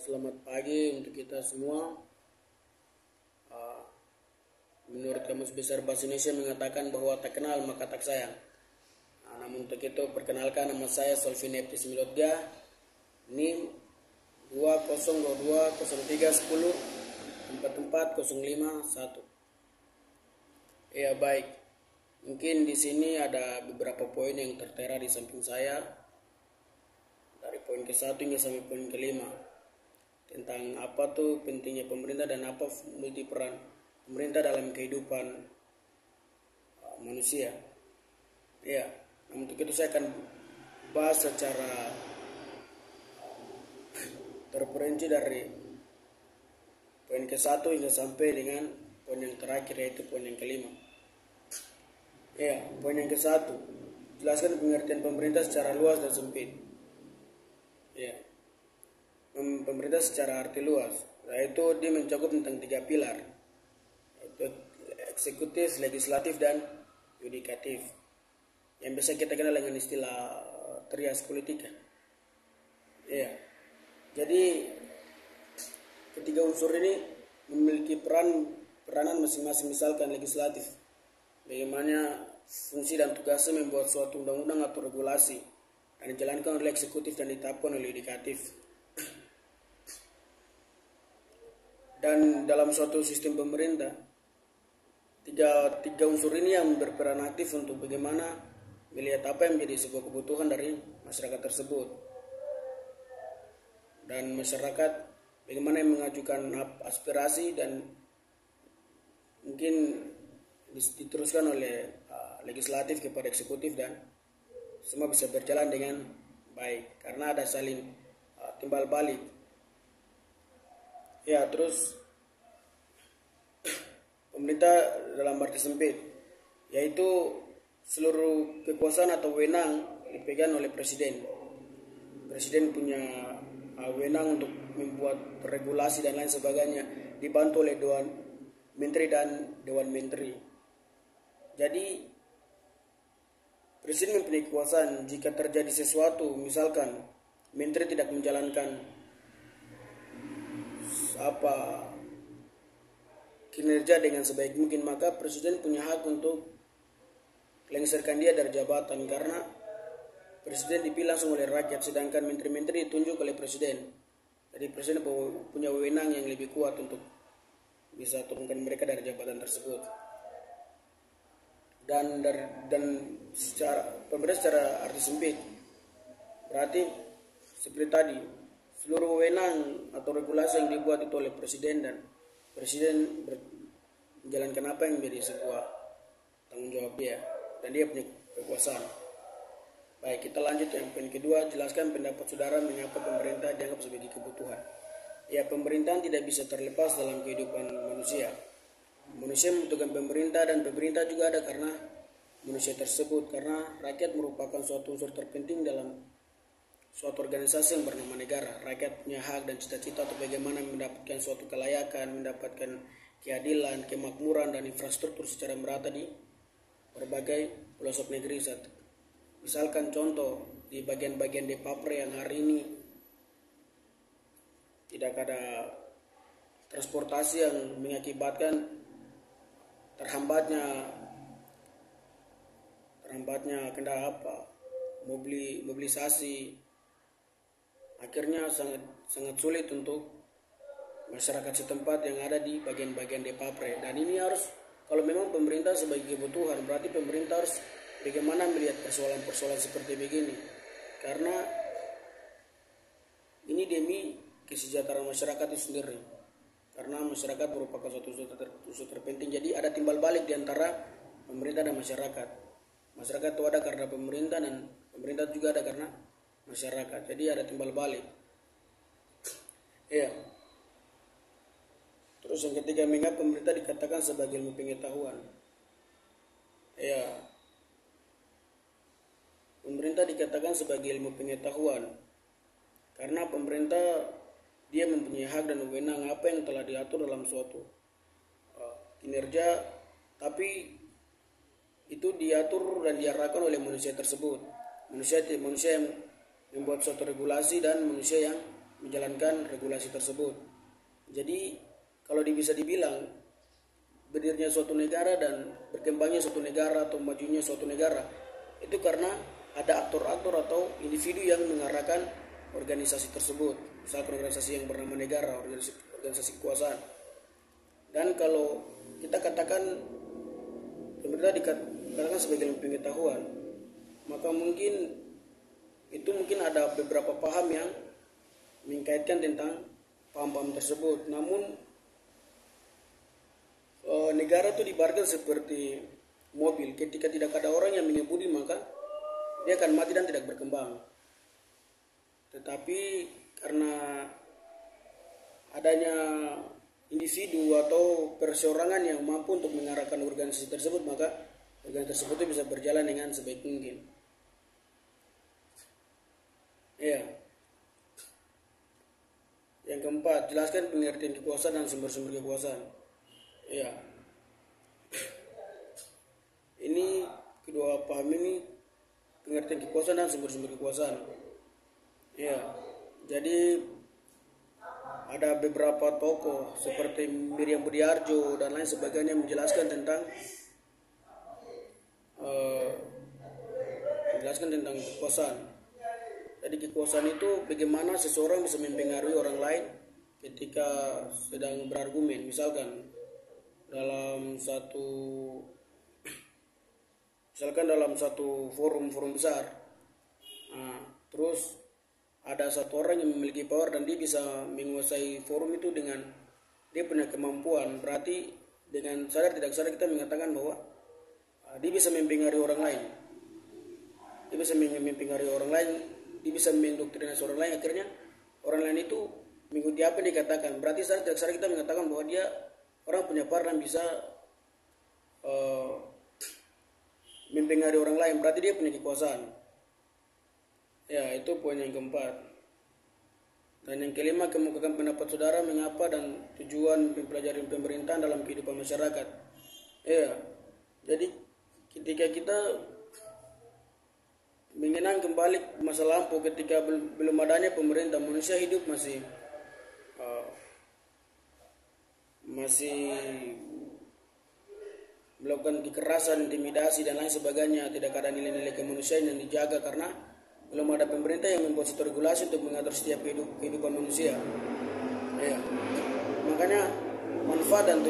Selamat pagi untuk kita semua. Uh, Menurut Kamus Besar Bahasa Indonesia mengatakan bahwa tak kenal maka tak sayang. Namun untuk itu perkenalkan, nama saya Solvin Eptis Milotga. NIM 202203104405 Ya baik. Mungkin di sini ada beberapa poin yang tertera di samping saya. Dari poin ke-1 hingga sampai poin ke-5. Tentang apa tuh pentingnya pemerintah dan apa multi peran pemerintah dalam kehidupan manusia. Ya, untuk itu saya akan bahas secara terperinci dari poin ke-1 hingga sampai dengan poin yang terakhir, yaitu poin yang ke-5. Ya, poin yang ke-1, jelaskan pengertian pemerintah secara luas dan sempit. Ya, pemerintah secara arti luas, yaitu dia mencakup tentang 3 pilar, yaitu eksekutif, legislatif, dan yudikatif, yang biasa kita kenal dengan istilah trias politika. Ya, jadi ketiga unsur ini memiliki peranan masing-masing. Misalkan legislatif, bagaimana fungsi dan tugasnya membuat suatu undang-undang atau regulasi dan dijalankan oleh eksekutif dan ditetapkan oleh yudikatif. Dan dalam suatu sistem pemerintah, tiga unsur ini yang berperan aktif untuk bagaimana melihat apa yang menjadi sebuah kebutuhan dari masyarakat tersebut. Dan masyarakat bagaimana yang mengajukan aspirasi dan mungkin diteruskan oleh legislatif kepada eksekutif, dan semua bisa berjalan dengan baik karena ada saling timbal balik. Ya, terus pemerintah dalam arti sempit, yaitu seluruh kekuasaan atau wewenang dipegang oleh presiden. Presiden punya wewenang untuk membuat regulasi dan lain sebagainya, dibantu oleh Dewan Menteri dan Dewan Menteri. Jadi presiden mempunyai kekuasaan jika terjadi sesuatu, misalkan menteri tidak menjalankan kinerja dengan sebaik mungkin, maka presiden punya hak untuk melengsarkan dia dari jabatan, karena presiden dipilih langsung oleh rakyat, sedangkan menteri-menteri ditunjuk oleh presiden. Jadi presiden punya wewenang yang lebih kuat untuk bisa turunkan mereka dari jabatan tersebut. Dan pemerintah secara arti sempit berarti seperti tadi, seluruh wewenang atau regulasi yang dibuat itu oleh presiden, dan presiden menjalankan apa yang menjadi sebuah tanggung jawab dia, dan dia punya kekuasaan. Baik, kita lanjut yang poin kedua, jelaskan pendapat saudara mengapa pemerintah dianggap sebagai kebutuhan. Ya, pemerintahan tidak bisa terlepas dalam kehidupan manusia. Manusia membutuhkan pemerintah, dan pemerintah juga ada karena manusia tersebut, karena rakyat merupakan suatu unsur terpenting dalam suatu organisasi yang bernama negara. Rakyat punya hak dan cita-cita untuk bagaimana mendapatkan suatu kelayakan, mendapatkan keadilan, kemakmuran, dan infrastruktur secara merata di berbagai pelosok negeri. Misalkan contoh, di bagian-bagian Depapre yang hari ini tidak ada transportasi, yang mengakibatkan terhambatnya mobilisasi. Akhirnya sangat sulit untuk masyarakat setempat yang ada di bagian-bagian Depapre. Dan ini harus, kalau memang pemerintah sebagai kebutuhan, berarti pemerintah harus bagaimana melihat persoalan-persoalan seperti begini, karena ini demi kesejahteraan masyarakat itu sendiri, karena masyarakat merupakan suatu unsur terpenting. Jadi ada timbal balik di antara pemerintah dan masyarakat. Masyarakat itu ada karena pemerintah, dan pemerintah juga ada karena masyarakat. Jadi ada timbal balik. Ya. Terus yang ketiga, mengapa pemerintah dikatakan sebagai ilmu pengetahuan? Ya. Pemerintah dikatakan sebagai ilmu pengetahuan karena pemerintah dia mempunyai hak dan wewenang apa yang telah diatur dalam suatu kinerja, tapi itu diatur dan diarahkan oleh manusia tersebut. Manusia yang membuat suatu regulasi, dan manusia yang menjalankan regulasi tersebut. Jadi kalau bisa dibilang berdirinya suatu negara dan berkembangnya suatu negara atau majunya suatu negara itu karena ada aktor-aktor atau individu yang mengarahkan organisasi tersebut, misalkan organisasi yang bernama negara, organisasi kekuasaan. Dan kalau kita katakan pemerintah dikatakan sebagai pengetahuan, maka mungkin ada beberapa paham yang mengkaitkan tentang paham-paham tersebut. Namun negara itu diibaratkan seperti mobil, ketika tidak ada orang yang mengemudi maka dia akan mati dan tidak berkembang. Tetapi karena adanya individu atau perseorangan yang mampu untuk mengarahkan organisasi tersebut, maka organisasi tersebut itu bisa berjalan dengan sebaik mungkin. Ya. Yang keempat, jelaskan pengertian kekuasaan dan sumber-sumber kekuasaan. Ya. Ini kedua paham ini, pengertian kekuasaan dan sumber-sumber kekuasaan. Ya. Jadi ada beberapa tokoh seperti Miriam Budiarjo dan lain sebagainya menjelaskan tentang kekuasaan. Jadi kekuasaan itu bagaimana seseorang bisa mempengaruhi orang lain ketika sedang berargumen. Misalkan dalam satu forum besar. Nah, terus ada satu orang yang memiliki power dan dia bisa menguasai forum itu dengan dia punya kemampuan. Berarti dengan sadar tidak sadar kita mengatakan bahwa dia bisa mempengaruhi orang lain. Dia bisa mempengaruhi orang lain, dia bisa mendoktrinasi orang lain. Akhirnya orang lain itu mengikuti apa yang dikatakan. Berarti sadar tidak sadar kita mengatakan bahwa dia orang punya power dan bisa mempengaruhi orang lain. Berarti dia punya kekuasaan. Ya, itu poin yang keempat. Dan yang kelima, kemukakan pendapat saudara mengapa dan tujuan mempelajari pemerintahan dalam kehidupan masyarakat. Ya, jadi ketika kita mengenang kembali masa lampau ketika belum adanya pemerintah, manusia hidup masih melakukan kekerasan, intimidasi dan lain sebagainya. Tidak ada nilai-nilai kemanusiaan yang dijaga karena belum ada pemerintah yang membuat satu regulasi untuk mengatur setiap kehidupan manusia. Ya. Makanya manfaat dan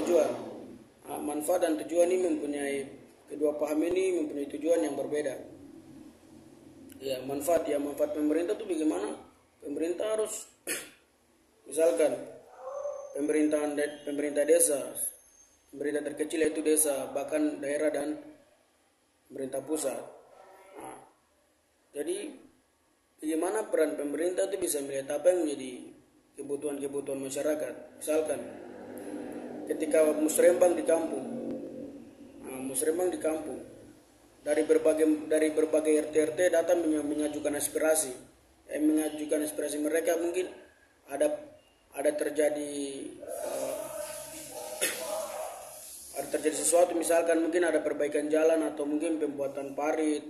tujuan ini mempunyai, kedua paham ini mempunyai tujuan yang berbeda. Ya, manfaat pemerintah itu bagaimana? Pemerintah harus misalkan pemerintah desa, pemerintah terkecil yaitu desa, bahkan daerah dan pemerintah pusat. Nah, jadi bagaimana peran pemerintah itu bisa melihat apa yang menjadi kebutuhan masyarakat. Misalkan ketika musrembang di kampung, dari berbagai RT datang mengajukan aspirasi, mereka. Mungkin ada terjadi sesuatu, misalkan mungkin ada perbaikan jalan atau mungkin pembuatan parit.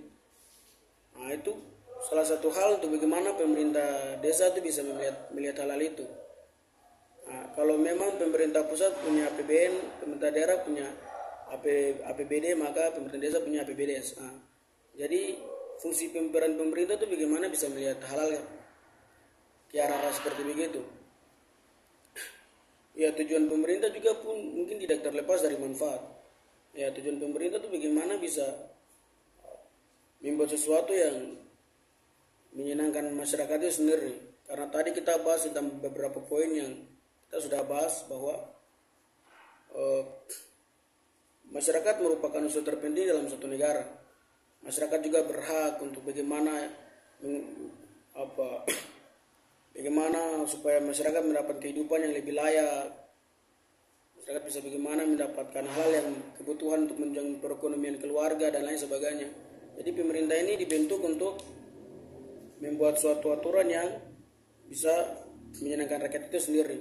Nah, itu salah satu hal untuk bagaimana pemerintah desa itu bisa melihat hal itu. Nah, kalau memang pemerintah pusat punya APBN, pemerintah daerah punya APBD, maka pemerintah desa punya APBDes. Nah, jadi fungsi peran pemerintah itu bagaimana bisa melihat hal-hal ke arah seperti begitu. Ya, tujuan pemerintah juga pun mungkin tidak terlepas dari manfaat. Ya, tujuan pemerintah itu bagaimana bisa membuat sesuatu yang menyenangkan masyarakat itu sendiri. Karena tadi kita bahas tentang beberapa poin yang kita sudah bahas bahwa masyarakat merupakan unsur terpenting dalam suatu negara. Masyarakat juga berhak untuk bagaimana supaya masyarakat mendapat kehidupan yang lebih layak. Masyarakat bisa bagaimana mendapatkan hal yang kebutuhan untuk menunjang perekonomian keluarga dan lain sebagainya. Jadi pemerintah ini dibentuk untuk membuat suatu aturan yang bisa menyenangkan rakyat itu sendiri.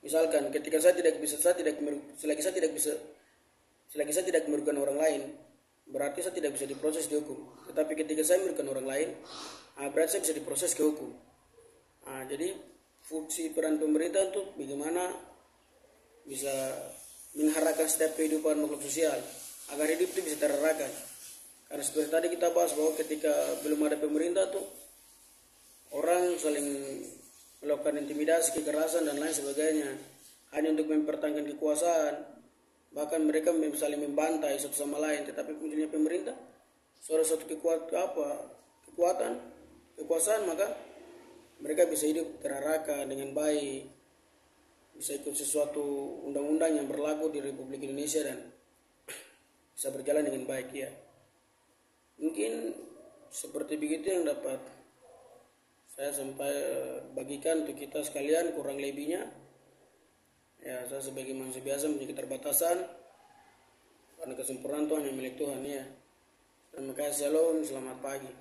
Misalkan ketika selagi saya tidak merugikan orang lain, berarti saya tidak bisa diproses di hukum. Tetapi ketika saya merugikan orang lain, berarti saya bisa diproses ke hukum. Jadi fungsi peran pemerintah untuk bagaimana bisa mengharapkan setiap kehidupan makhluk sosial agar hidup itu bisa terarahkan. Karena seperti tadi kita bahas bahwa ketika belum ada pemerintah tuh orang saling melakukan intimidasi, kekerasan dan lain sebagainya hanya untuk mempertahankan kekuasaan. Bahkan mereka saling membantai satu sama lain. Tetapi munculnya pemerintah, suatu kekuasaan, maka mereka bisa hidup terarahkan dengan baik, bisa ikut sesuatu undang-undang yang berlaku di Republik Indonesia dan bisa berjalan dengan baik ya. Mungkin seperti begitu yang dapat saya sampai bagikan untuk kita sekalian. Kurang lebihnya ya saya sebagai manusia biasa memiliki keterbatasan, karena kesempurnaan Tuhan yang milik Tuhan ya. Terima kasih, shalom, selamat pagi.